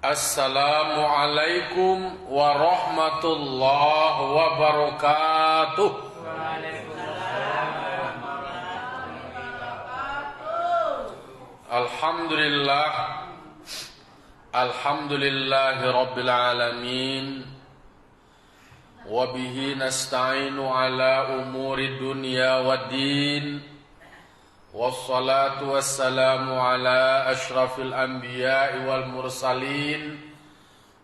Assalamualaikum warahmatullahi wabarakatuh. Alhamdulillah, alhamdulillahi rabbil alamin. Wabihi nasta'inu ala umuri dunya waddin. Wassalatu wassalamu ala ashrafil anbiya'i wal mursalin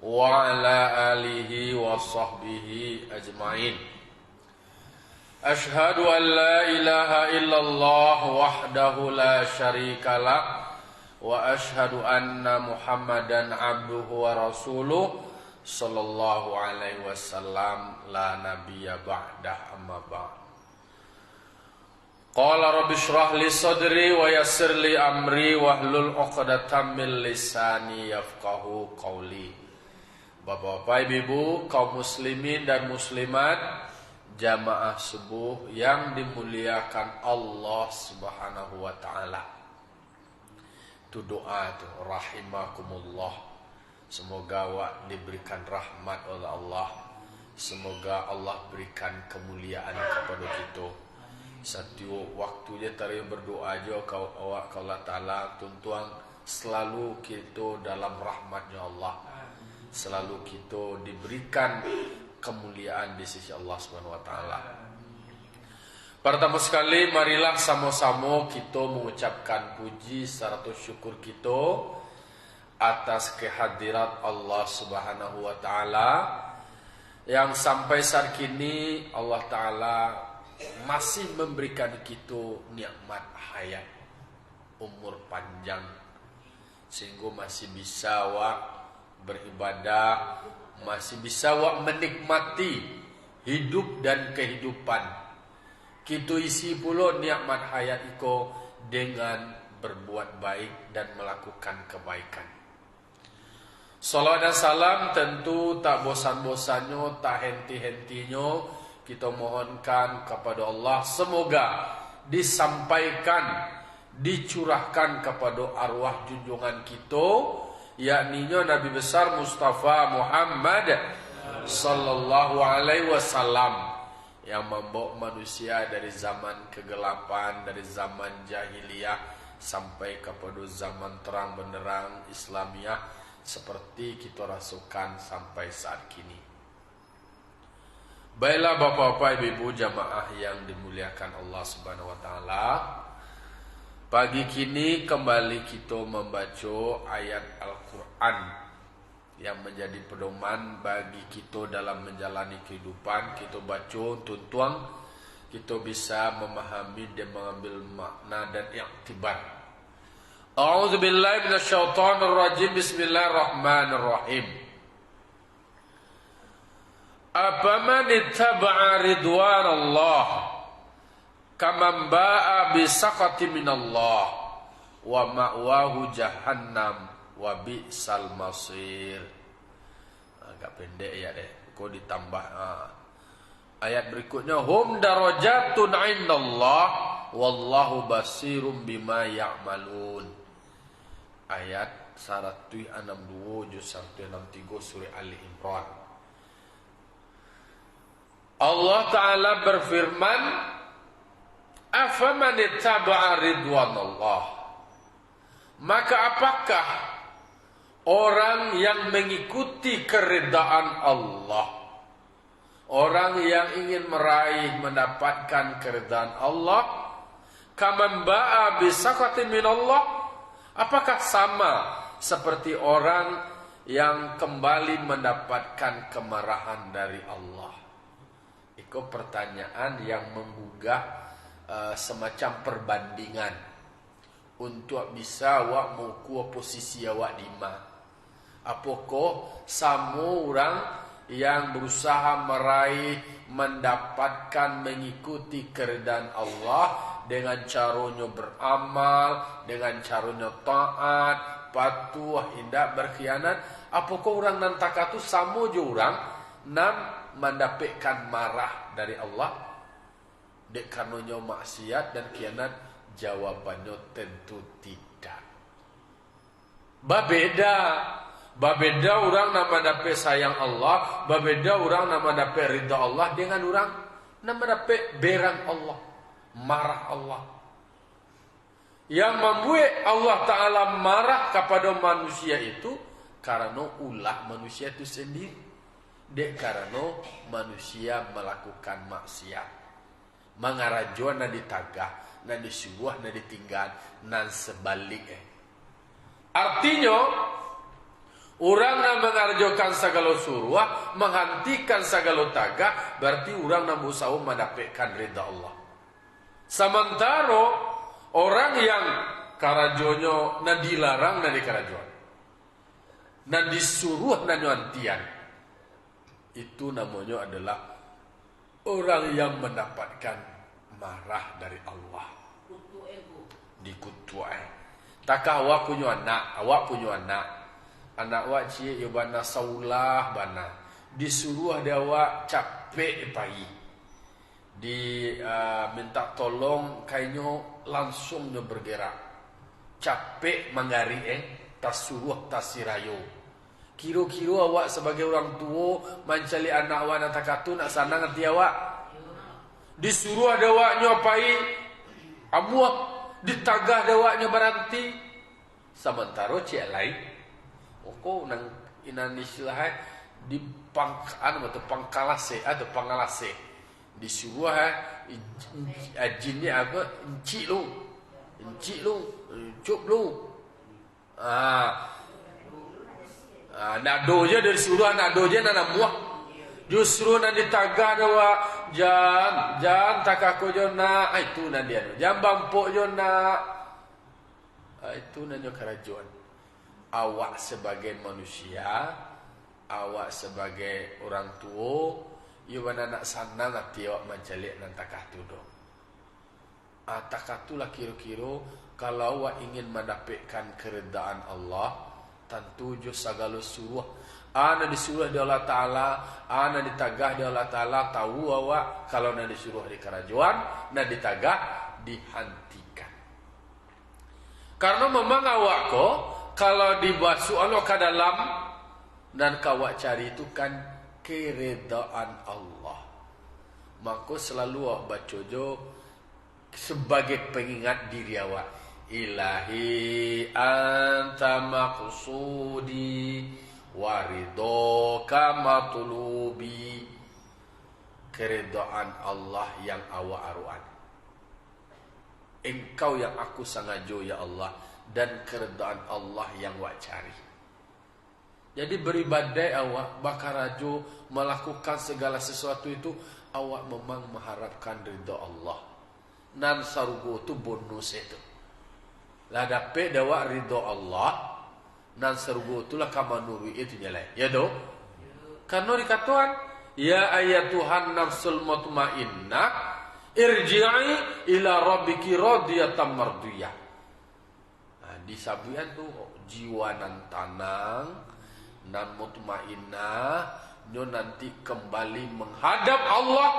wa ala alihi wa sahbihi ajma'in. Ashhadu an la ilaha illallah wahdahu la syarikalah wa ashhadu anna Muhammadan abduhu wa rasuluh sallallahu alaihi wasallam la nabiyya ba'dah amma ba'd. Qala rabbi shrah li sadri wa yassir li amri wahlul 'uqdatam min lisani yafqahu qawli. Bapak-bapak, Ibu, kaum muslimin dan muslimat, jamaah subuh yang dimuliakan Allah Subhanahu wa taala. Itu doa itu, rahimakumullah. Semoga diberikan rahmat oleh Allah. Semoga Allah berikan kemuliaan kepada kita. Satu waktunya tadi berdoa aja kau Allah Ta'ala tuntuang selalu kita dalam rahmatnya Allah, selalu kita diberikan kemuliaan di sisi Allah Subhanahu Wa Ta'ala. Pertama sekali marilah sama-sama kita mengucapkan puji serta syukur kita atas kehadirat Allah Subhanahu Wa Ta'ala yang sampai saat kini Allah Ta'ala masih memberikan kita nikmat hayat, umur panjang, sehingga masih bisa beribadah, masih bisa menikmati hidup dan kehidupan. Kita isi pula nikmat hayat itu dengan berbuat baik dan melakukan kebaikan. Salam dan salam tentu tak bosan-bosannya, tak henti-hentinya kita mohonkan kepada Allah, semoga disampaikan, dicurahkan kepada arwah junjungan kita, yakni Nabi besar Mustafa Muhammad sallallahu alaihi wasallam, yang membawa manusia dari zaman kegelapan, dari zaman jahiliyah sampai kepada zaman terang benderang Islamiyah seperti kita rasakan sampai saat kini. Baiklah bapak-bapak, ibu-ibu, jamaah yang dimuliakan Allah Subhanahu Wa Taala, pagi kini kembali kita membaca ayat Al-Quran yang menjadi pedoman bagi kita dalam menjalani kehidupan. Kita baca tuntuang, kita bisa memahami dan mengambil makna dan iktibar. A'udzubillahi minasyaitonirrajim. Bismillahirrahmanirrahim. Afaman ittaba'a ridwan Allah kaman ba'a bisaqati minallah wa ma'wahu jahannam wa bi'sal masir. Agak pendek ya deh, kau ditambah ayat berikutnya, hum darajatun 'indallah wallahu basirum bima ya'malun. Ayat 162 juz 163 surah Ali Imran. Allah Ta'ala berfirman, afaman ittaba'a ridwanallah, maka apakah orang yang mengikuti keridaan Allah, orang yang ingin meraih mendapatkan keridaan Allah, kaman ba'a bisaqati minallah, apakah sama seperti orang yang kembali mendapatkan kemarahan dari Allah? Itu pertanyaan yang menggugah semacam perbandingan untuk bisa mengukur posisi awak di mana. Apakah sama orang yang berusaha meraih, mendapatkan, mengikuti keridaan Allah dengan caranya beramal, dengan caranya taat, patuh, tidak berkhianat? Apakah orang nan takatu sama je orang nan mendapatkan marah dari Allah dek karenanya maksiat dan khianat? Jawabannya tentu tidak. Beda Babeda orang nama dapat sayang Allah, babeda orang nama dapat ridha Allah dengan orang nama dapat berang Allah, marah Allah. Yang membuat Allah Ta'ala marah kepada manusia itu karena ulah manusia itu sendiri. Dek karena manusia melakukan maksiat. Mengarajuan na ditagah, na disubuh, na ditinggal, nan sebaliknya. Artinya, orang yang mengarjokan segala suruh, menghentikan segala tagah, berarti orang yang berusaha mendapatkan ridha Allah. Sementara orang yang karajonyo na dilarang na dikarajon, na disuruh na nyuantian, itu namanya adalah orang yang mendapatkan marah dari Allah. Dikutuai. Takah awak punya anak. Anak awak cie yo bana saulah bana. Disuruh dia awak capek pai. Minta tolong kayaknya langsung dia bergerak. Capek manggari tas suruh tas sirayo. Kira-kira awak sebagai orang tua mencari anak awak nak takatu nak sana ngerti awak. Disuruh ada awak nyopai amuah, ditagah ada awaknya berhenti. Sementara cik lain, kok nang inan istilah di pangkalase atau pangalase. Disuruh jinnya apa? Encik lu, cup lu. Nak doja dari suruh anak doja nak muak. Justru nak ditagah dawa jangan takaku jona itu nak dia. Jangan bampuk jona. Itu nanya kerajuan. Awak sebagai manusia, awak sebagai orang tua, you mana nak sana ngati awak mencalik nan takah tu do. Takah tu lah kira-kira kalau awak ingin mendapatkan keredaan Allah, tentu jo segala suruh ana disuruh di Allah Ta'ala, ana ditagah di Allah Ta'ala, tahu awak kalau nak disuruh di kerajuan, nak ditagah dihentikan. Karena memang awak ko kalau dibasuh Allah ke dalam dan kawak cari itu kan keredaan Allah. Maka selalu awak baca jo sebagai pengingat diri awak. Ilahi anta maqsudi waridhoka matlubi. Keredaan Allah yang awak aruan. Engkau yang aku sangajo ya Allah, dan keredaan Allah yang awak cari. Jadi beribadah awak bakarajo melakukan segala sesuatu itu awak memang mengharapkan ridha Allah. Nan sarugo tu bonus itu. Lah dapat dawa ridho Allah nan surga itulah kamanuri itu nyalai. Ya do? Karena dikatakan ya ayatuhan nafsul mutmainnah irji'i ila rabbiki radiyatan mardiyah. Nah, di sabian tu jiwa nan tenang nan mutmainnah nyo nanti kembali menghadap Allah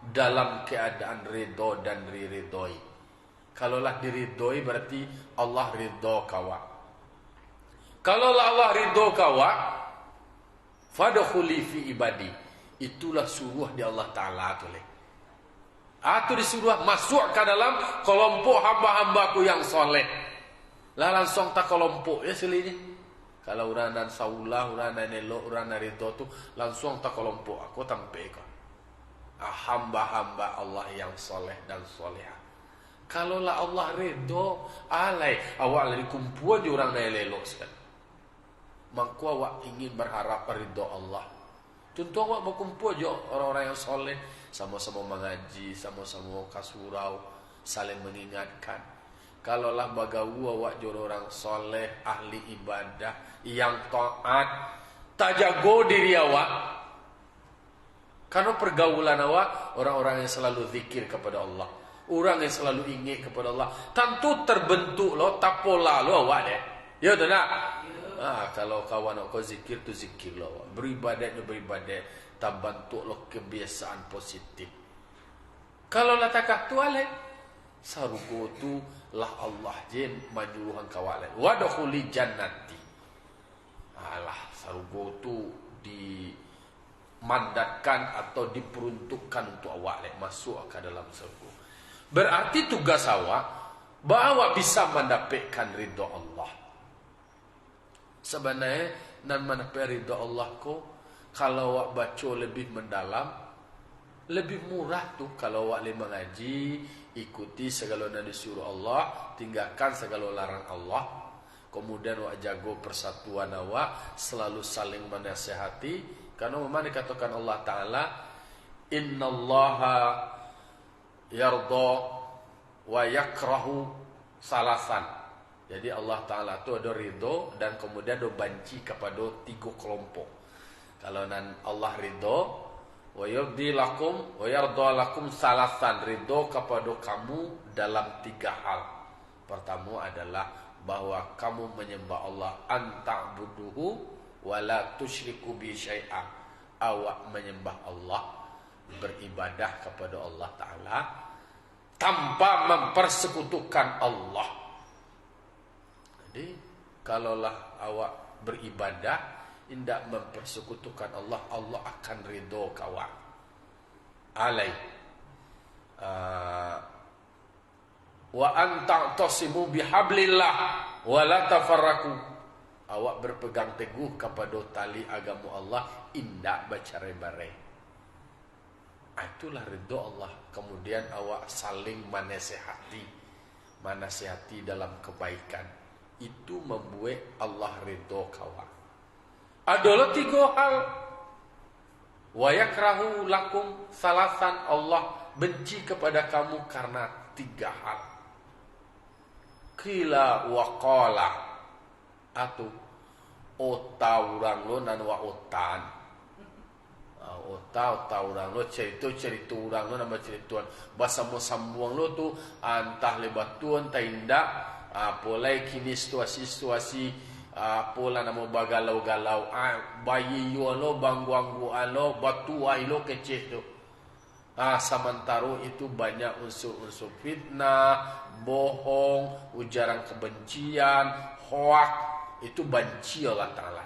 dalam keadaan ridho dan diridhoi. Kalaulah diridhoi berarti Allah ridho kawak. Kalaulah Allah ridho kawak, fadkhuli fi ibadi. Itulah suruh di Allah Ta'ala tu le. Atau disuruh masuk ke dalam kelompok hamba-hambaku yang soleh. Lah langsung tak kelompok ya selini. Kalau uranan saulah, uranan elok, uranan ridho tu langsung tak kelompok. Aku tampai kau. Hamba-hamba Allah yang soleh dan solehah. Kalaulah Allah redho, alai awak lari kumpul je orang yang lelok sekali. Maka awak ingin berharap ridho Allah. Contoh awak berkumpul je orang-orang yang soleh, sama-sama mengaji, sama-sama kasurau, saling mengingatkan. Kalaulah bagawu awak je orang soleh, ahli ibadah, yang taat, tak jago diri awak. Karena pergaulan awak orang-orang yang selalu zikir kepada Allah. Orang yang selalu ingat kepada Allah, tentu terbentuk lo, tak pola lo awak deh. Ya tak nak? Kalau kawan kau zikir tu zikir lo, beribadat tak bentuk lo kebiasaan positif. Kalau lah takah tu alai, sarugo tu lah Allah je majuluhan kawalan. Wadkhuli jannati. Alah, sarugo tu dimandatkan atau diperuntukkan untuk awak masuk ke dalam surga. Berarti tugas awak bahawa bisa mendapatkan ridha Allah. Sebenarnya nan mendapat ridha Allah ko, kalau awak baca lebih mendalam, lebih murah tu kalau awak mengaji, ikuti segala yang disuruh Allah, tinggalkan segala larang Allah. Kemudian awak jaga persatuan awak, selalu saling menasihati. Karena memang dikatakan Allah Ta'ala, innallaha yarda wa yakrahu salasan. Jadi Allah Ta'ala itu ada ridho dan kemudian ada benci kepada 3 kelompok. Kalau Allah ridho, wa yardi lakum wa yarda lakum salasan, ridho kepada kamu dalam 3 hal. Pertama adalah bahwa kamu menyembah Allah, anta'buduhu wa la tusyriku bi syai'an. Awak menyembah Allah, beribadah kepada Allah Ta'ala tanpa mempersekutukan Allah. Jadi kalaulah awak beribadah tidak mempersekutukan Allah, Allah akan ridho kawak. Alai wa anta'tasimu bihablillah wa la tafarraku. Awak berpegang teguh kepada tali agama Allah, indak bercerai-berai. Itulah ridho Allah. Kemudian awak saling menasihati dalam kebaikan. Itu membuat Allah ridho kawak. Adalah 3 hal. Wa yakrahu lakum salasan, Allah benci kepada kamu karena 3 hal. Qila wa qala, atau ota orang lo nan wa otan. Ota orang lo cerita orang lo nama cerituan. Bahasa mo sambung lo tu antah lebatuan ta indak. Polai kini situasi pola nama bagalau-galau. Bayi yo lo banggu-anggu alo batu ai lo kecil tu. Sementara itu banyak unsur-unsur fitnah, bohong, ujaran kebencian, hoak, itu benci Allah Ta'ala.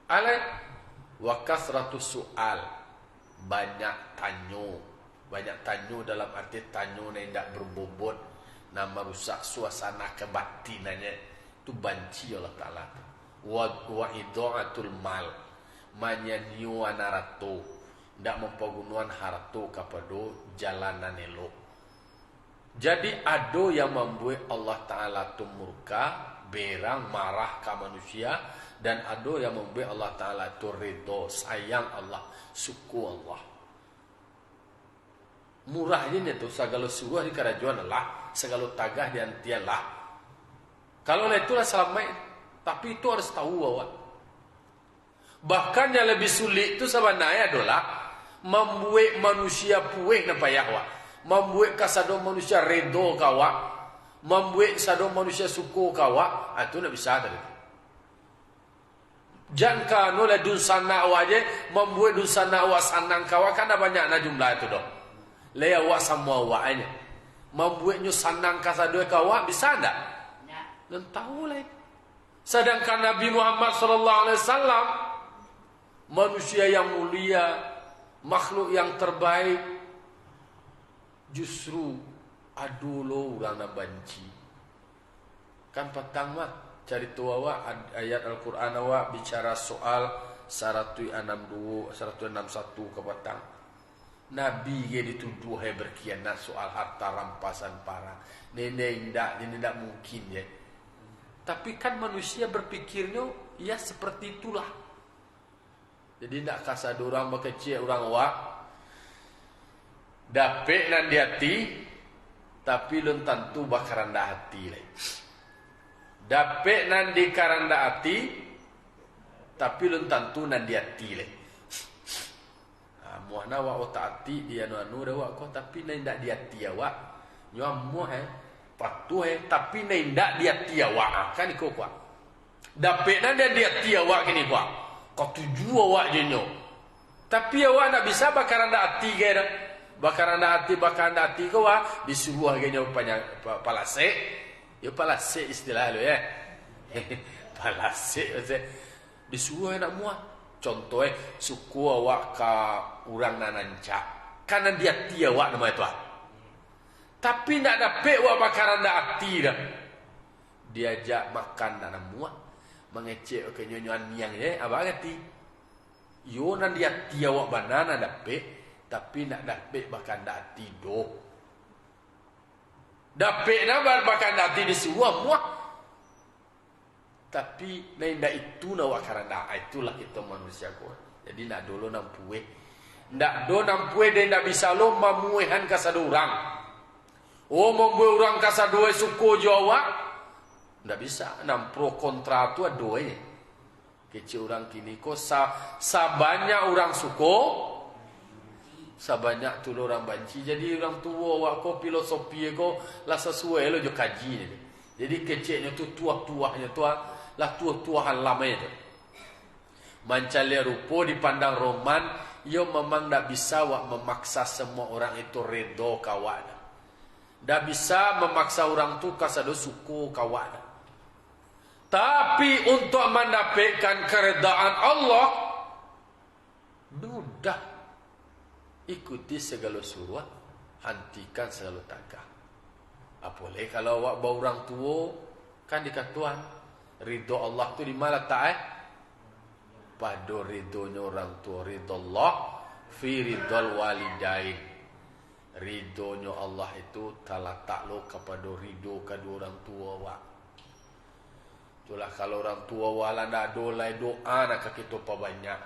Alai wa kasratus su'al, banyak tanyo dalam arti tanyo yang tidak berbobot, nama rusak suasana kebatinannya, itu benci Allah Ta'ala. Wa idha'atul mal, manyanyu anarato, tidak mempergunakan harta kepada jalanan elok. Jadi ada yang membuat Allah Ta'ala itu murka, berang, marah ke manusia, dan ada yang membuat Allah Ta'ala itu ridho, sayang Allah, suku Allah. Murahnya itu segala suruh di kerajaan Allah, segala tagah di antian Allah. Kalau itulah selama, tapi itu harus tahu awak. Bahkan yang lebih sulit itu sebenarnya adalah membuat manusia puih na payah wa, membuat kasado manusia redo kawa, membuat sado manusia suku kawa, itu nak bisa tadi. Jangka no la dusana waje, membuat dusana wa sanang kawa, kan ada banyak na jumlah itu doh. Lea wa semua wa aja, membuatnya sanang kasado kawa bisa ndak? Dan tahu lah. Sedangkan Nabi Muhammad SAW manusia yang mulia, makhluk yang terbaik, justru adulo orang nak benci. Kan petang mah cari tu awak ayat Al-Quran awak bicara soal 162 161 ke petang. Nabi dia dituduh berkhianat soal harta rampasan para. Ini tidak mungkin ya. Tapi kan manusia berpikirnya ya seperti itulah. Jadi nak kasar orang berkecil orang awak dapet nan di hati, tapi lun tentu bakaranda hati lah. Dapet nan di karanda hati, tapi lun tentu nan di hati lah. Muahna awak otak hati dia anu awak kau, tapi nan tidak di hati awak. Nyam muah patuh tapi nan tidak di hati awak. Kan ikut kuat. Dapet nan dia di hati awak kini kuat. Kau tuju awak jenyo. Tapi awak nak bisa bakaran dah hati kira. Bakaran dah hati kau disuruh genyo panjang palase. Yo palase istilah lo ya. balasik disuruh nak muat. Contohnya suku awak ke orang Nananca, karena dia tia awak nama itu. Tapi nak dapat awak bakaran dak hati dah. Diajak makan nak muat, mengecek ke nyonyoan miang abang hati. Yo nan dia tia awak banana dapat, tapi nak dapat bahkan dak hati doh. Dapat nak bahkan dak hati disuruh muat. Tapi ndak itu nak awak karena itulah itu manusia ko. Jadi nak dulu nampue. Ndak do nampue dia ndak bisa lo mamuehan ka sadurang. Oh membuat orang ka sadue suku Jawa. Ndak bisa. Nam pro kontra tu adoe. Kecil orang kini ko sabanyak orang suku, sabanyak tu orang banci. Jadi orang tua awak ko filosofi ko lah sesuai lo jo kaji ni. Jadi kecilnya tu tua-tuanya tu lah tua-tuahan lama itu. Mancalia rupo dipandang Roman, yo memang tak bisa wak memaksa semua orang itu redo kawan. Tak bisa memaksa orang tu kasado suku kawan. Tapi untuk mendapatkan keredaan Allah, mudah. Ikuti segala suruh, hentikan segala tagah. Apalagi kalau awak bawa orang tua, kan dikatuan. Ridho Allah tu di mana tak pada ridhonya orang tua. Ridho Allah fi ridhol walidain. Ridhonya Allah itu terletak lo kepada ridho kedua orang tua awak. Itulah kalau orang tua awak lah nak dolai doa nak kita apa banyak.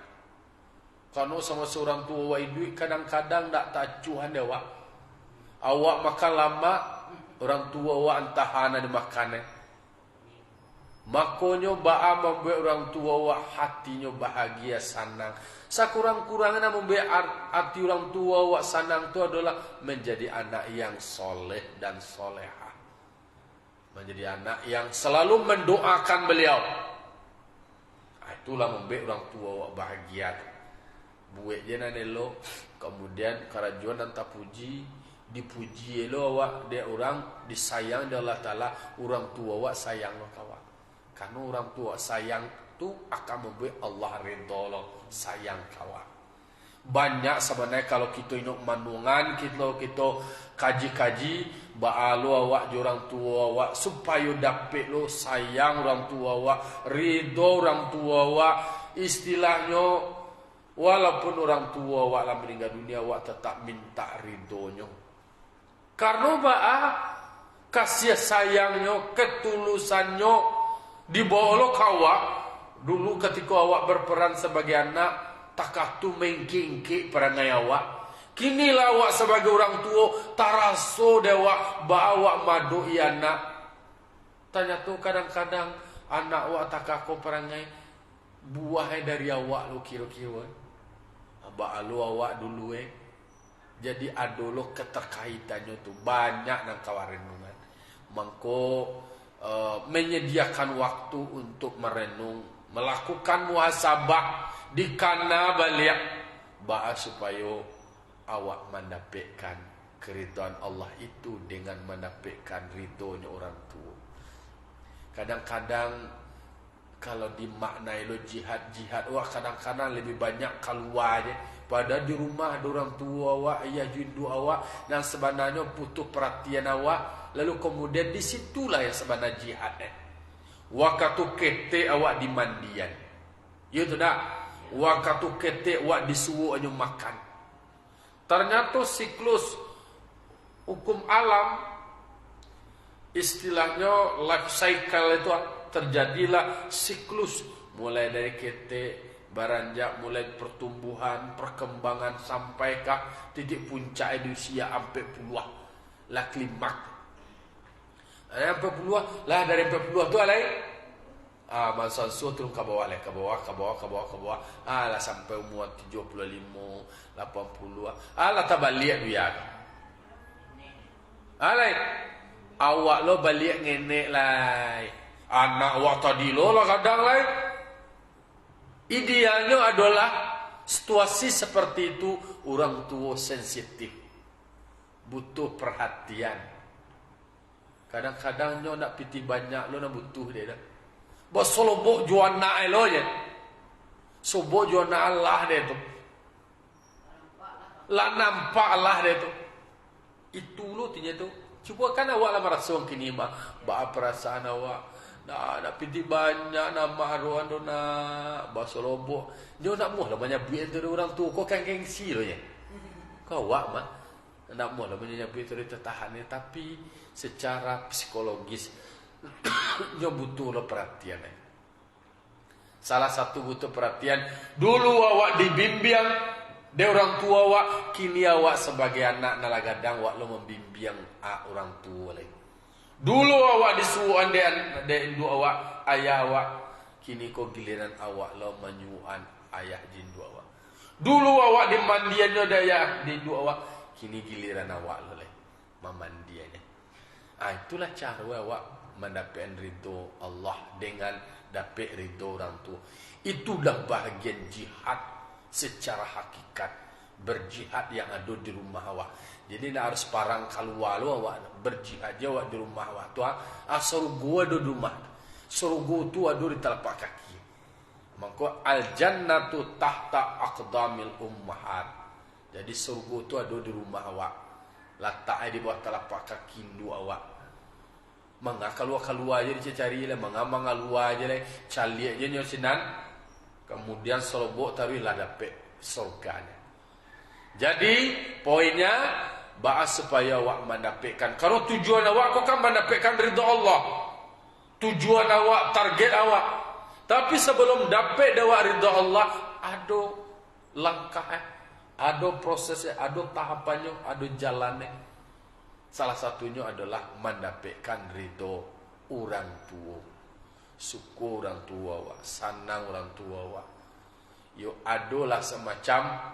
Kalau sama seorang tua awak duit kadang-kadang tak tacuhan dia awak. Awak makan lama, orang tua awak entah ada makan Makonyo ba'a membuat orang tua awak hatinya bahagia senang. Sakurang-kurangnya membuat hati orang tua awak senang itu adalah menjadi anak yang soleh dan soleha. Menjadi anak yang selalu mendoakan beliau. Itulah membuat orang tua awak bahagia. Buat je nanelo, kemudian kerajuan dan tak puji, dipuji lo awak dia orang disayang dia Allah Taala, orang tua awak sayang lo kawan. Karena orang tua sayang tu akan membuat Allah redha lo sayang kawan. Banyak sebenarnya kalau kita inok manungan kita kaji-kaji ba'alu awak orang tua awak supaya dapat lo sayang orang tua awak, redha orang tua awak. Istilahnya walaupun orang tua awak lah meninggal dunia awak tetap minta ridhonya. Karena ba'a kasih sayangnya, ketulusannya dibawa lo kawak. Dulu ketika awak berperan sebagai anak, takah tu mengkingki perangai awak. Kinilah awak sebagai orang tua taraso dewa bawa madu anak. Tanya tu kadang-kadang anak awak takah ko perangai buahnya dari awak lo kira-kira. Baalu awak dulu Jadi adolo keterkaitannya tu banyak nang kawarenungan. Mangko menyediakan waktu untuk merenung, melakukan muhasabah di kana balik ba'a supaya awak mendapatkan keridhaan Allah itu dengan mendapatkan ridhonya orang tua. Kadang-kadang kalau dimaknai lo jihad awak kadang-kadang lebih banyak keluar je. Padahal di rumah ada orang tua awak, ayah jindu awak dan sebenarnya butuh perhatian awak. Lalu kemudian disitulah yang sebenarnya jihad. Waktu kete awak di mandian. Ya tu dah. Waktu kete awak disuruh aja makan. Ternyata siklus hukum alam, istilahnya life cycle itu terjadilah siklus mulai dari kete beranjak, mulai pertumbuhan, perkembangan sampai ke titik puncak usia sampai puluhan lah klimaks. Sampai puluhan lah, dari 40 tu alai masa su turun ke bawah lah sampai umur 75 80 lah tabalik dia alai awak lo balik ngenek lai anak awak tadi lo lah kadang lai. Idealnya adalah situasi seperti itu orang tua sensitif, butuh perhatian. Kadang-kadang nyo nak piti banyak lo nak butuh dia dah. Basolobok juana elonya. Sobok juana Allah dia tu. Lah nampak Allah dia tu. Itu lo tinya tu. Cuba kan awak lah merasa kini mah. Ba perasaan awak. Nak piti banyak nama aruan tu nak basolobok. Dia nak muh lah banyak duit tu orang tu. Kau kan gengsi lo ya. Kau awak mah. Nak muh lah banyak duit tu dia tertahan ni. Tapi secara psikologis dia butuh lo perhatian. Salah satu butuh perhatian. Dulu awak dibimbing dia orang tua awak, kini awak sebagai anak nalagadang awak lo membimbing orang tua lagi. Dulu awak disuruh ande induk awak, ayah awak, kini ko giliran awak lo menyuan ayah jindu awak. Dulu awak dimandiannya daya dindu awak, kini giliran awak lo le memandiannya. Itulah cara awak mendapatkan ridho Allah dengan dapat ridho orang tua. Itulah bahagian jihad secara hakikat. Berjihad yang ada di rumah awak. Jadi nak harus parang keluar lu awak berjihad je awak di rumah awak tu. Surga ada di rumah. Surga tu ada di telapak kaki. Maka al-jannatu tahta aqdamil ummahat. Jadi surga tu ada di rumah awak. Letak di bawah telapak kaki lu awak. Mangga keluar aja dia cari lah, mangga keluar aja lah, cari aja nyo sinan. Kemudian solobok taruhlah dapat surganya. Jadi poinnya bahas supaya awak mendapatkan. Kalau tujuan awak kau kan mendapatkan ridha Allah. Tujuan awak, target awak. Tapi sebelum dapat awak ridha Allah, ada langkah, ada prosesnya, ada tahapannya, ada jalannya. Salah satunya adalah mendapatkan ridho orang tua. Syukur orang tua awak, senang orang tua awak. Yo adalah semacam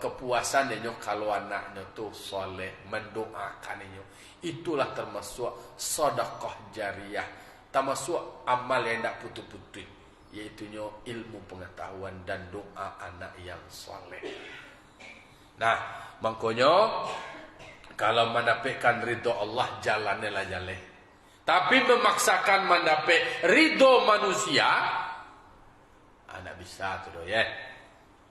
kepuasan dia kalau anaknya tu soleh, mendoakan dia. Itulah termasuk sedekah jariah, termasuk amal yang tak putus-putus, yaitu ilmu pengetahuan dan doa anak yang soleh. Nah, makanya kalau mendapatkan ridho Allah, jalannya lah jalan. Tapi memaksakan mendapat ridho manusia, tak bisa tu doh ya.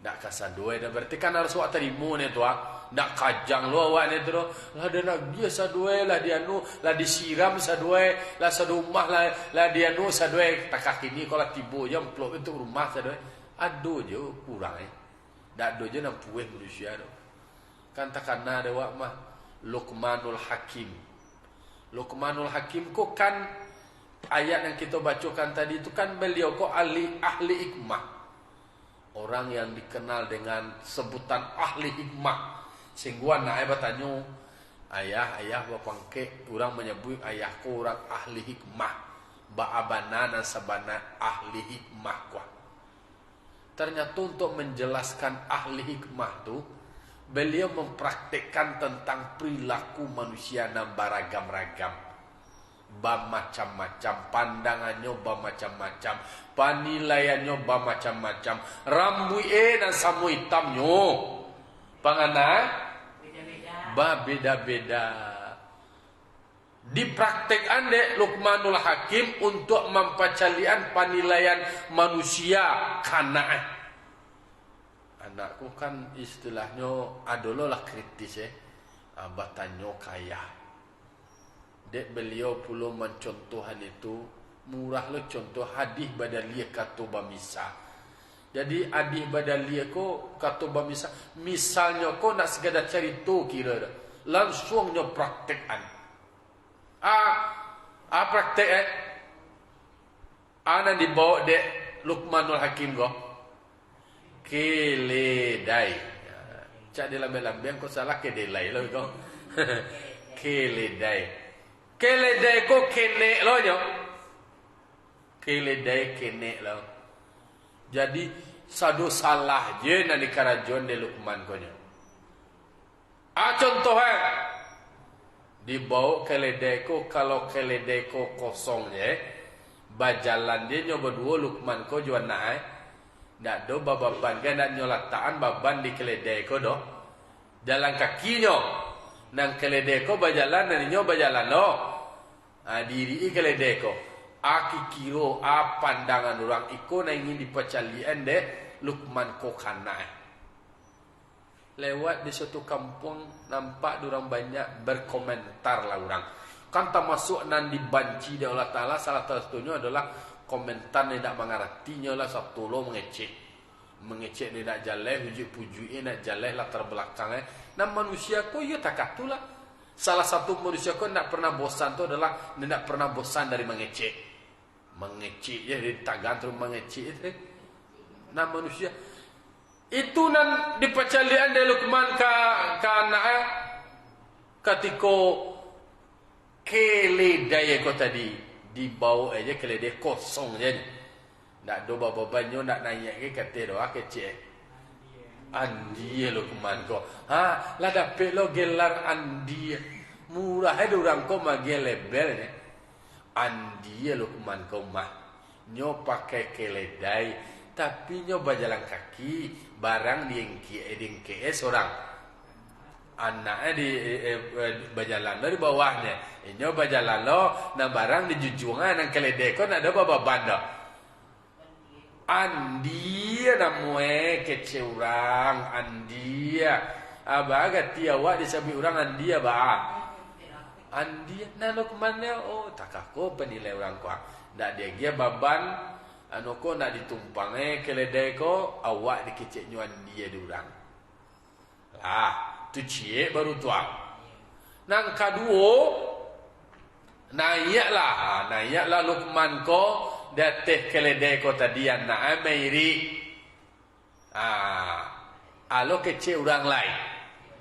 Tak kasar doa dah. Berarti kan harus awak terima ni tu. Tak kajang lu awak ni tu. Lah dia nak dia sadoe lah dia nu, lah disiram sadoe, lah sadumah lah dia nu sadoe. Tak kaki ni kalau tiba je amplop itu rumah sadoe. Aduh je kurang Tak ada je nak puas manusia tu. Kan takkan ada awak mah Luqmanul Hakim. Luqmanul Hakim kok kan ayat yang kita bacakan tadi itu kan beliau kok ahli hikmah. Orang yang dikenal dengan sebutan ahli hikmah. Sehingga nak bertanya, ayah bapangke orang menyebut ayahku orang ahli hikmah. Ba'abana dan sabana ahli hikmah kuah. Ternyata untuk menjelaskan ahli hikmah tu, beliau mempraktikkan tentang perilaku manusia yang beragam-ragam. Macam-macam pandangannya, macam-macam penilaiannya, macam-macam rambut dan samu hitamnya panganan beda-beda. Dipraktikkan dek Luqmanul Hakim untuk mempacalian penilaian manusia kana anakku kan istilahnya adalah kritis batanyo kaya. Dek beliau pula mencontohan itu murah lo contoh hadis badaliyah kata bamisa. Jadi hadis badaliyah ko kata bamisa misalnya ko nak segala cerita kira langsungnya praktekan. Praktek ana dibawa dek Luqmanul Hakim ko keledai. Cak dia lambe-lambe ko salah kedelai lo ko. Keledai. Keledai ko kenek lo nyo. Keledai kenek lo. Jadi sadu salah je nak dikarajon de Luqman ko nyo. Contohnya dibawa keledai ko, kalau keledai ko kosong je, bajalan dia nyo berdua Luqman ko jual naik. Ndak do baban kan nak nyolataan baban di keledai ko do. Jalan kaki nyo. Nang keledai ko bajalan dan nyo bajalan lo. Diri keledai ko. Aki kiro pandangan orang iko na ingin dipecalian de Luqman ko kana. Lewat di suatu kampung nampak orang banyak berkomentar lah orang. Kan termasuk nan dibanci oleh Allah Ta'ala salah satunya adalah komentar ni tak mengartinya lah satu lo mengecek ni tak jalan pujuk-pujuk nak jalan latar belakangnya. Nah manusia ko ya takatulah. Salah satu manusia ko tak pernah bosan tu adalah tidak pernah bosan dari mengecek ya tak gantung mengecek itu. Nah manusia itu nan dipecalian dari Luqman ka anaknya ketika keledai ko tadi dibawa aja keledai kosong je. Nak do babanyo nak naik ke kata doa kecek. Andi Luqman ko. Ha, lah dapat lo gelar andi. Murah ada orang ko mage label ni. Andi Luqman ko mah. Nyo pakai keledai tapi nyo berjalan kaki barang diengki seorang. Anaknya di berjalan di bawahnya. Nyo berjalan lo na barang di jujungan nang keledai ko nak ada baban dah. Andia namue kece orang Andia. Aba gati awak disabi orang Andia ba. Andia na Luqman oh takako penilai orang ko. Ndak dia gia baban anu ko nak ditumpange keledai ko awak dikecek nyuan dia durang. Lah, tu cie baru tuang. Nang kaduo naiklah Luqman ko dateh keledai ko tadi anak Mairi. Alo kecek orang lain.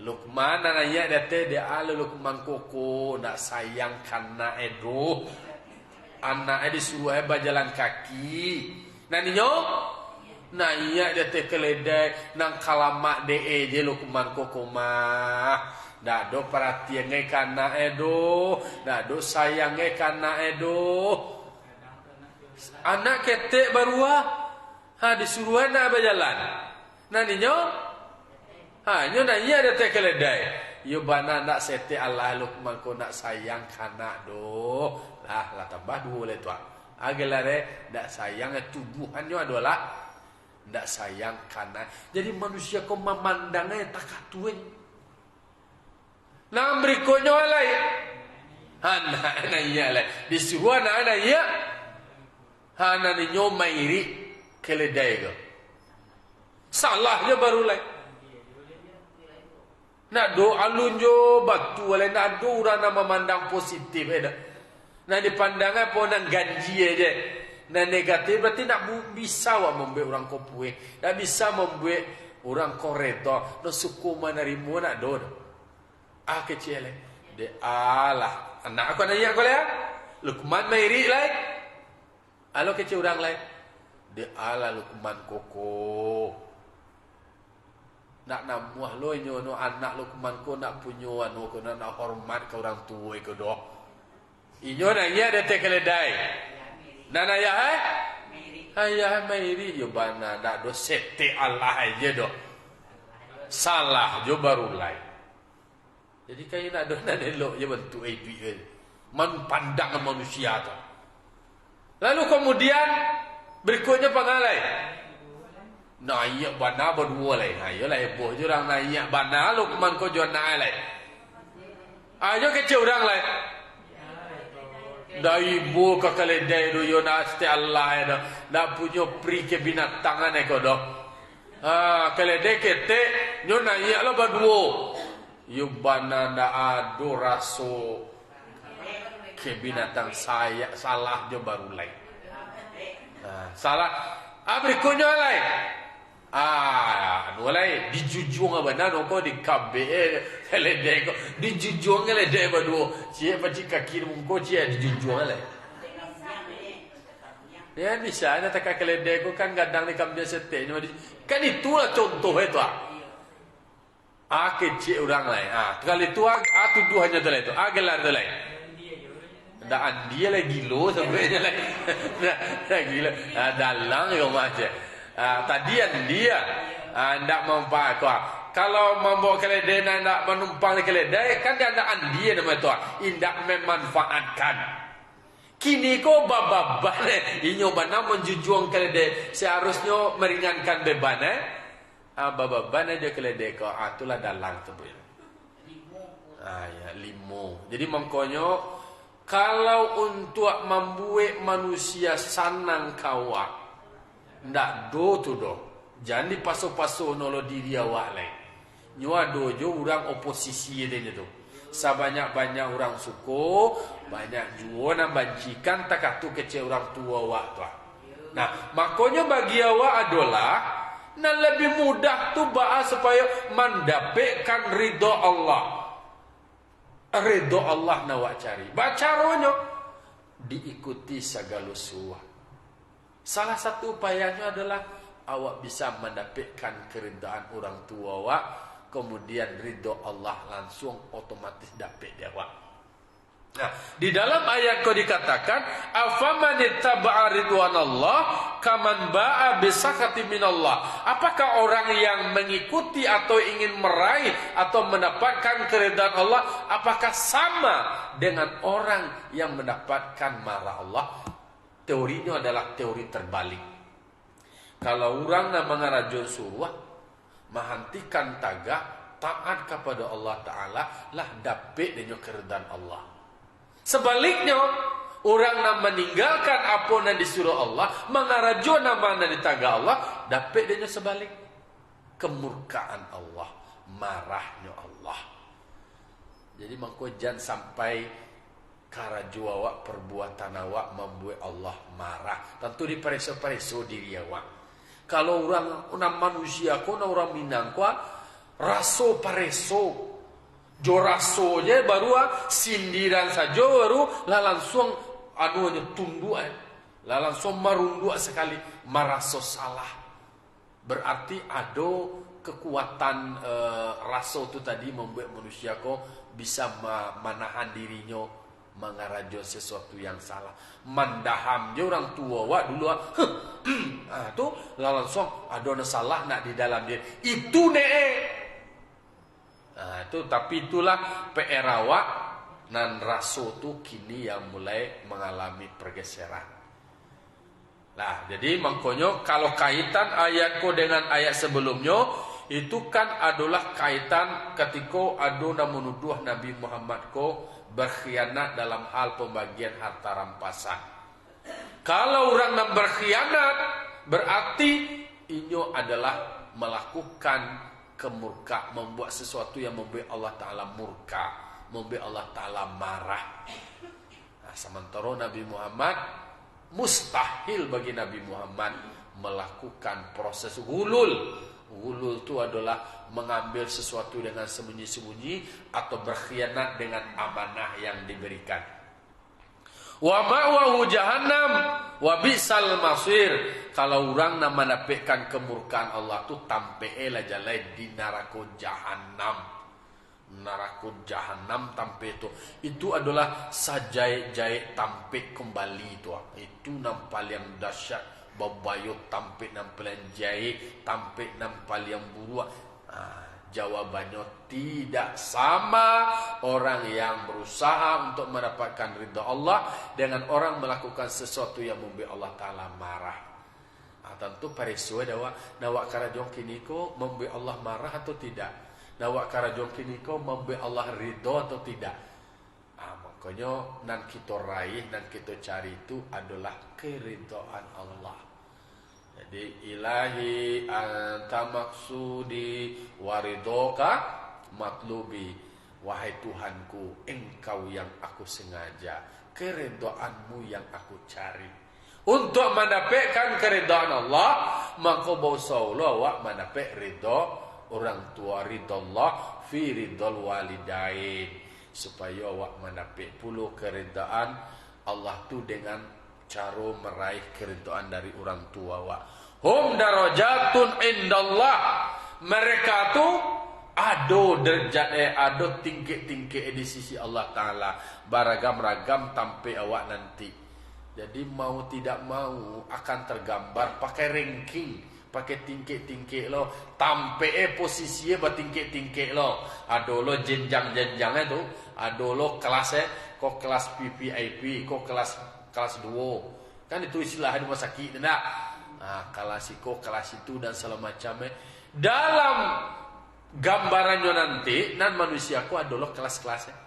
Luqman naik dateh dia alo Luqman koko nak sayang kana edo. Anak disuruh berjalan kaki. Naniyo naik dateh keledai nang kalamak de je Luqman koko mah. Dak do perhatian ngai kana edo, dak do sayang ngai kana edo. Anak ketek barua. Disuruh nak berjalan. Naniyo nyo nanya dateh keledai. Yo bana nak sete Allah Luqman ko nak sayang kana do. Lah tambah dua le tuan. Agelare dak sayang tubuhannya adalah dak sayang kana. Jadi manusia ko memandangnya takatuin. Nah berikutnya lain. Anak iya lah. Disuruh anak iya. Anak ni nyomairi keledai ko. Salahnya baru lain. Nak do alun jo batu wala nak do orang nak memandang positif ada. Nak dipandang apa nak ganji aja. Nak negatif berarti nak bisa awak membuat orang kopue. Nak bisa membuat orang koreto. Nak suku menerima nak do. Kecil le. De alah anak aku nanya kau le. Luqman Mairi le. Alo kecil orang le. De alah Luqman koko. Nak namuah lo nyo no anak Luqman ko nak punyo anu ko nak hormat ke orang tua ko do. Inyo nanya de keledai. Nana ya ayah Mairi yo bana dak do sete Allah aja do. Salah jo baru lain. Jadi kayak nak do nak elok je bentuk api ke. Man pandangan manusia tu. Lalu kemudian berikutnya pangalai. Naik bana berdua lain. Ayo lah heboh je orang naik bana Luqman ko jual naik lain. Ayo kecil orang lain. Dari ibu ke keledai do yo nak seti Allah nak punya pri ke binatangan ko do. Keledai kete nyo naik lo berdua. Yo bana nda ado raso ke binatang saya salah je baru lain. Salah. Berikutnya lain. Anu lain dijujung abana noko di kabe keledai ko dijujung keledai berdua. Cie paci kaki mungko cie dijujung lain. Ya bisa ada tak keledai ko kan gadang di kambing sete kan itulah contoh itu. Kecil orang lain. Kali itu tuduhannya tu lain tu. Gelar tu lain. Dah dia lagi gilo sebenarnya lain. Dah gila. Dalang yo macam. Tadi dia ndak mempak tu. Kalau membawa keledai ndak menumpang di keledai kan dia ndak dia nama tu. Indak memanfaatkan. Kini ko bababban inyo ba na menjujuang kelede seharusnya meringankan beban bababban dia kelede ko itulah dalang tu bu. Ya limo. Jadi mangkonyo kalau untuk membuat manusia sanang kawa ndak do tu do. Jangan dipaso-paso nolo diri awak lain. Nyua dojo orang oposisi dia tu. Sebanyak-banyak orang suku, banyak juga nak bancikan takatu kecil orang tua awak tu. Nah, makanya bagi awak adalah nak lebih mudah tu bahas supaya mendapatkan ridha Allah. Ridha Allah nak awak cari. Bacaronyo diikuti segala suah. Salah satu upayanya adalah awak bisa mendapatkan keridhaan orang tua awak. Kemudian ridho Allah langsung otomatis dapat dia awak. Nah, di dalam ayat kau dikatakan afaman ittaba'a ridwanallah kaman ba'a bisakati minallah. Apakah orang yang mengikuti atau ingin meraih atau mendapatkan keridhaan Allah apakah sama dengan orang yang mendapatkan marah Allah? Teorinya adalah teori terbalik. Kalau orang nak mengarajun surah menghentikan tagak taat kepada Allah Ta'ala lah dapat dengan keridhaan Allah. Sebaliknya orang nak meninggalkan apa yang disuruh Allah mengaraju nama yang ditagak Allah dapat dengan sebalik kemurkaan Allah, marahnya Allah. Jadi mangko jangan sampai karaju awak perbuatan awak membuat Allah marah. Tentu dipereso-pereso diri awak. Kalau orang manusia ko na orang Minang ko raso pareso jo raso je baru sindiran saja baru lah langsung anunya tunduk lah langsung marunduk sekali maraso salah berarti ada kekuatan raso tu tadi membuat manusia ko bisa menahan dirinya mengarajo sesuatu yang salah. Mandaham je orang tua wak dulu tu langsung ada salah nak di dalam dia. Itu tu tapi itulah PR awak nan raso tu kini yang mulai mengalami pergeseran. Nah, jadi makanya kalau kaitan ayatku dengan ayat sebelumnya itu kan adalah kaitan ketika ada menuduh Nabi Muhammad ko berkhianat dalam hal pembagian harta rampasan. Kalau orang yang berkhianat berarti inyo adalah melakukan kemurka, membuat sesuatu yang membuat Allah Ta'ala murka, membuat Allah Ta'ala marah. Nah, sementara Nabi Muhammad mustahil bagi Nabi Muhammad melakukan proses gulul. Gulul itu adalah mengambil sesuatu dengan sembunyi-sembunyi atau berkhianat dengan amanah yang diberikan. Wa ma'wahu jahannam wa bi'sal masir. Kalau orang nak mendapatkan kemurkaan Allah tu tampe lah jalai di neraka jahanam. Neraka jahanam tampe itu. Itu adalah sajai-jai tampe kembali tu. Itu nampak yang dahsyat. Babayut tampik nampil yang jahit, tampik nampal yang buruk. Jawabannya tidak sama orang yang berusaha untuk mendapatkan ridha Allah dengan orang melakukan sesuatu yang membuat Allah Ta'ala marah. Tentu parisua nawak karajong kini ko membuat Allah marah atau tidak. Nawak karajong kini ko membuat Allah ridha atau tidak. Makanya nan kita raih, nan kita cari itu adalah keridhaan Allah. Jadi ilahi anta maksudi waridoka matlubi. Wahai Tuhanku, engkau yang aku sengaja, keridhaanmu yang aku cari. Untuk mendapatkan keridhaan Allah, maka bausaullah wa mendapat ridha orang tua, ridha Allah fi ridhal walidain. Supaya awak mendapat puluh keridhaan Allah tu dengan cara meraih keridhaan dari orang tua awak. Hum darajatun indallah. Mereka tu ada derajat ada tingkit-tingkit di sisi Allah Ta'ala. Beragam-ragam tampai awak nanti. Jadi mau tidak mau akan tergambar pakai ranking, pakai tingkit-tingkit lo, tampe posisinya bertingkit-tingkit lo. Ada lo jenjang-jenjangnya tu, ada lo kelasnya, kok kelas PPIP, kok kelas kelas 2. Kan itu istilah di rumah sakit enggak? Kelas itu dan segala macamnya. Dalam gambarannya nanti nan manusia ku adalah kelas-kelasnya.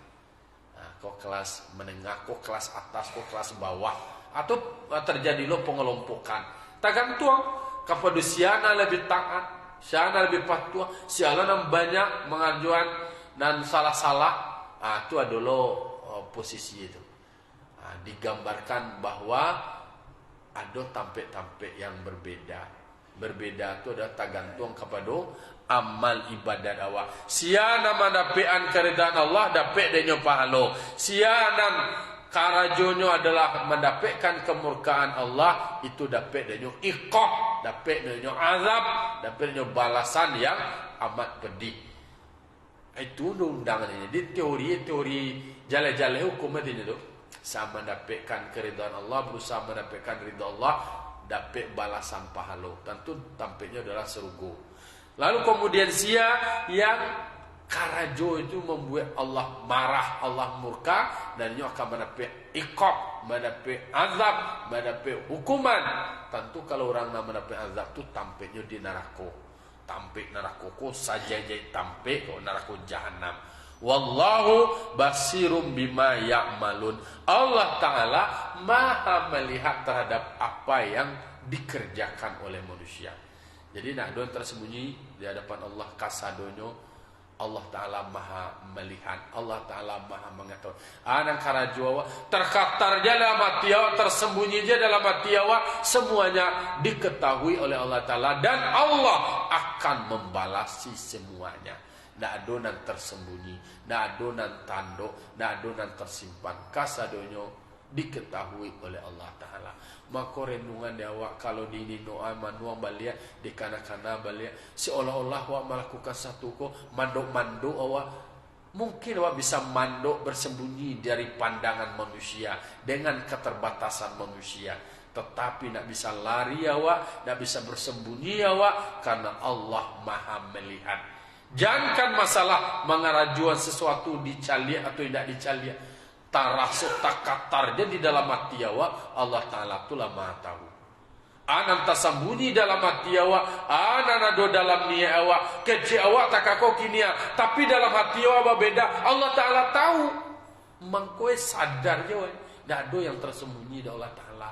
Kok kelas menengah, kok kelas atas, kok kelas bawah, atau terjadi lo pengelompokan. Tergantung kepada siana lebih taat, siana lebih patuh, siana yang banyak mengajuan dan salah-salah. Itu adalah posisi itu. Digambarkan bahwa ada tampek-tampek yang berbeda. Berbeda itu adalah tergantung kepada amal ibadat awak. Siana mendapekan keridhaan Allah, dapat denyo pahala. Siana karajonyo adalah mendapatkan kemurkaan Allah, itu dapat denyo iqab, dapat denyo azab, dapat denyo balasan yang amat pedih. Itu undangan ini. Di teori jale-jale hukum itu sama mendapatkan keridhaan Allah, berusaha mendapatkan ridha Allah, dapat balasan pahala. Tentu tampaknya adalah surga. Lalu kemudian sia yang karajo itu membuat Allah marah, Allah murka, dan ia akan mendapat iqab, mendapat azab, mendapat hukuman. Tentu kalau orang nak mendapat azab itu tampaknya di neraka. Tampik neraka ko saja jadi tampik ko neraka jahanam. Wallahu basirum bima ya'malun. Allah Ta'ala maha melihat terhadap apa yang dikerjakan oleh manusia. Jadi nak don tersembunyi di hadapan Allah kasadonyo. Allah Ta'ala maha melihat, Allah Ta'ala maha mengetahui. Anak karajuawa terkatar dia dalam hati awak, tersembunyi dia dalam hati awak, semuanya diketahui oleh Allah Ta'ala, dan Allah akan membalasi semuanya. Ndak adonan tersembunyi, ndak adonan tanduk, ndak adonan tersimpan. Kasadonyo diketahui oleh Allah Ta'ala. Maka renungan dia awak kalau di ini doa manuang balia di kana-kana balia seolah-olah awak melakukan satu ko mandok-mandok awak. Mungkin awak bisa mandok bersembunyi dari pandangan manusia dengan keterbatasan manusia, tetapi nak bisa lari awak, nak bisa bersembunyi awak, karena Allah maha melihat. Jangankan masalah mengarajuan sesuatu dicaliak atau tidak dicaliak, tarasuk takatar dia di dalam hati awak, Allah Ta'ala itulah maha tahu. Anan tersembunyi dalam hati awak, anan ada dalam niat awak, kecil awak tak kakau kinia, tapi dalam hati awak berbeda, Allah Ta'ala tahu. Mangkoe sadar je, tidak ada yang tersembunyi dari Allah Ta'ala.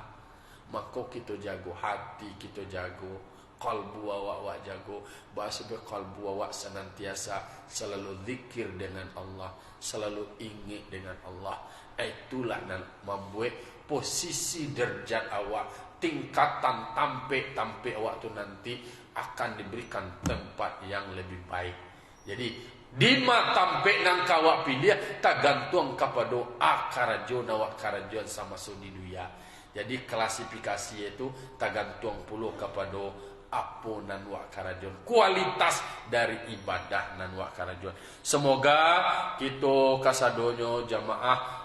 Maka kita jago hati, kita jago kalbu awak jago, bahasa kalbu awak senantiasa selalu zikir dengan Allah, selalu ingat dengan Allah. Itulah yang membuat posisi derajat awak, tingkatan tampik awak tu nanti akan diberikan tempat yang lebih baik. Jadi di mata tampik nang kawak pilih tergantung kepada karajon awak karajon sama suni dunia. Jadi klasifikasi itu tergantung puluh kepada apa nan wak karajon, kualitas dari ibadah nan wak karajon. Semoga kita kasadonyo jamaah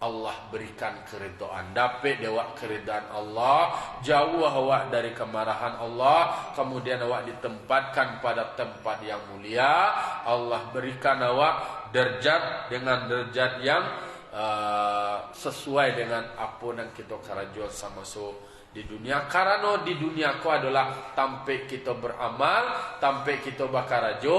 Allah berikan keridhaan, dapat awak keridhaan Allah, jauh awak dari kemarahan Allah, kemudian awak ditempatkan pada tempat yang mulia. Allah berikan awak derajat dengan derajat yang sesuai dengan apa yang kita karajon sama di dunia. Karena di dunia ku adalah tampik kita beramal, tampik kita bakarajo,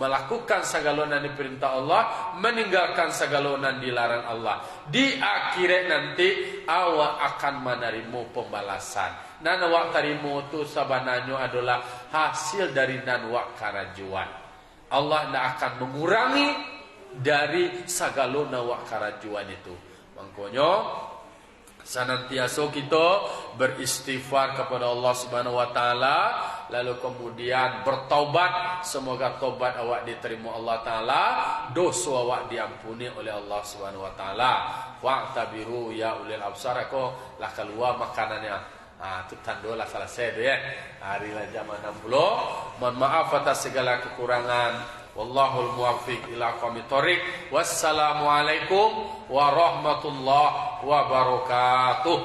melakukan segala yang diperintah Allah, meninggalkan segala yang dilarang Allah. Di akhirat nanti awak akan menerima pembalasan. Nan awak terima itu sebenarnya adalah hasil dari nan awak karajuan. Allah tidak akan mengurangi dari segala awak karajuan itu. Makanya senantiasa kita beristighfar kepada Allah Subhanahu wa taala, lalu kemudian bertaubat, semoga taubat awak diterima Allah taala, dosa awak diampuni oleh Allah Subhanahu wa taala. Wa'tabiru ya ulil absar, ko lah keluar makanannya. Itu tandolah selesai tu ya. Hari lah jam 60. Mohon maaf atas segala kekurangan. Wallahul muwaffiq ila aqwamit thoriq. Wassalamualaikum warahmatullahi wabarakatuh.